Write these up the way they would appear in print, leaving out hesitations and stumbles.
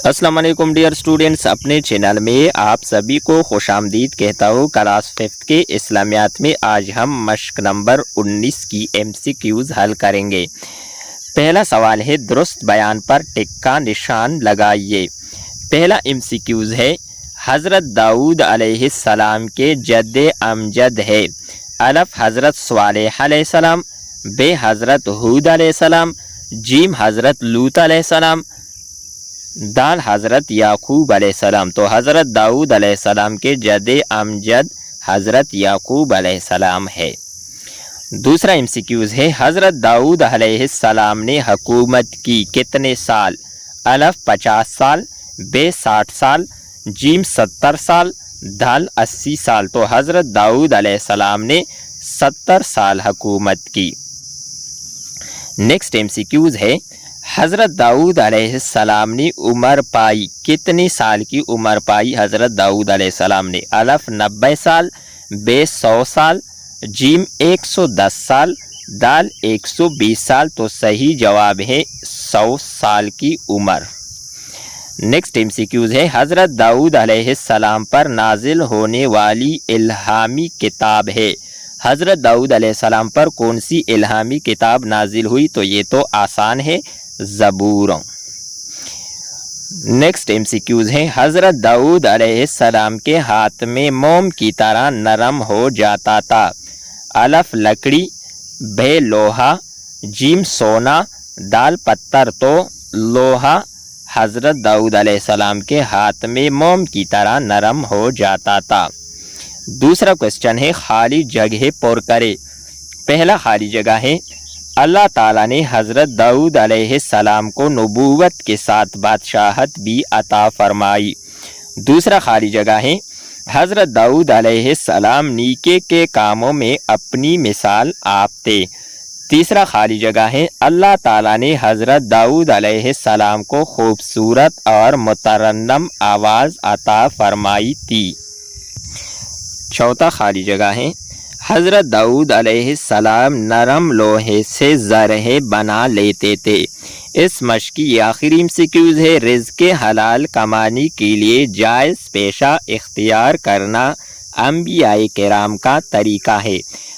अस्सलाम वालेकुम dear students, अपने चैनल में आप सभी को खुश आमदीद कहता हूँ। क्लास 5th के इस्लामियात में आज हम मश्क नंबर 19 की MCQs हल करेंगे। पहला सवाल है, दुरुस्त बयान पर टिक का निशान लगाइए। पहला MCQs है, हज़रत दाऊद अलैहिस्सलाम के जद्द अमजद है। अलफ हज़रत स्वालेह अलैहिस्सलाम, बे हज़रत हूद अलैहिस्सलाम, जीम हज़रत लूत अलैहिस्सलाम, दाल हज़रत याकूब अलैहिस्सलाम। तो हज़रत दाऊद अलैहिस्सलाम के जद्द अमजद हज़रत याकूब अलैहिस्सलाम है। दूसरा MCQs है, हज़रत दाऊद अलैहिस्सलाम ने हुकूमत की कितने साल? अलफ 50 साल, बे 60 साल, जीम 70 साल, दाल 80 साल। तो हज़रत दाऊद अलैहिस्सलाम ने 70 साल हुकूमत की। नेक्स्ट MCQs है, हज़रत दाऊद अलैहिस्सलाम ने उम्र पाई, कितने साल की उम्र पाई हज़रत दाऊद अलैहिस्सलाम ने? अलफ 90 साल, बे 100 साल, जीम 110 साल, दाल 120 साल। तो सही जवाब है 100 साल की उम्र। नेक्स्ट MCQs है, हज़रत दाऊद अलैहिस्सलाम पर नाजिल होने वाली इल्हामी किताब है। हज़रत दाऊद अलैहिस्सलाम पर कौन सी इल्हामी किताब नाजिल हुई? तो ये तो आसान है, ज़बूर। नेक्स्ट MCQs है, हज़रत दाऊद अलैहिस्सलाम के हाथ में मोम की तरह नरम हो जाता था। अलफ लकड़ी, बे लोहा, जीम सोना, दाल पत्थर। तो लोहा हज़रत दाऊद अलैहिस्सलाम के हाथ में मोम की तरह नरम हो जाता था। दूसरा क्वेश्चन है, खाली जगह पर करे। पहला खाली जगह है, अल्लाह ताला ने हज़रत दाऊद अलैहिस्सलाम को नबूवत के साथ बादशाहत भी अता फरमाई। दूसरा खाली जगह है, हज़रत दाऊद अलैहिस्सलाम नीके के कामों में अपनी मिसाल आप थे। तीसरा खाली जगह है, अल्लाह ताला ने हज़रत दाऊद अलैहिस्सलाम को खूबसूरत और मुतरन्नम आवाज़ अता फरमाई थी। चौथा खाली जगह है, हज़रत दाऊद अलैहिस्सलाम नरम लोहे से ज़रहे बना लेते थे। इस मश्क की आखिरी MCQs है, रिज़्क़ हलाल कमाने के लिए जायज़ पेशा इख्तियार करना अंबियाए किराम का तरीका है।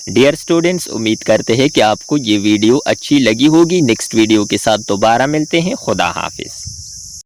डियर स्टूडेंट्स, उम्मीद करते हैं कि आपको ये वीडियो अच्छी लगी होगी। नेक्स्ट वीडियो के साथ दोबारा मिलते हैं। खुदा हाफिज़।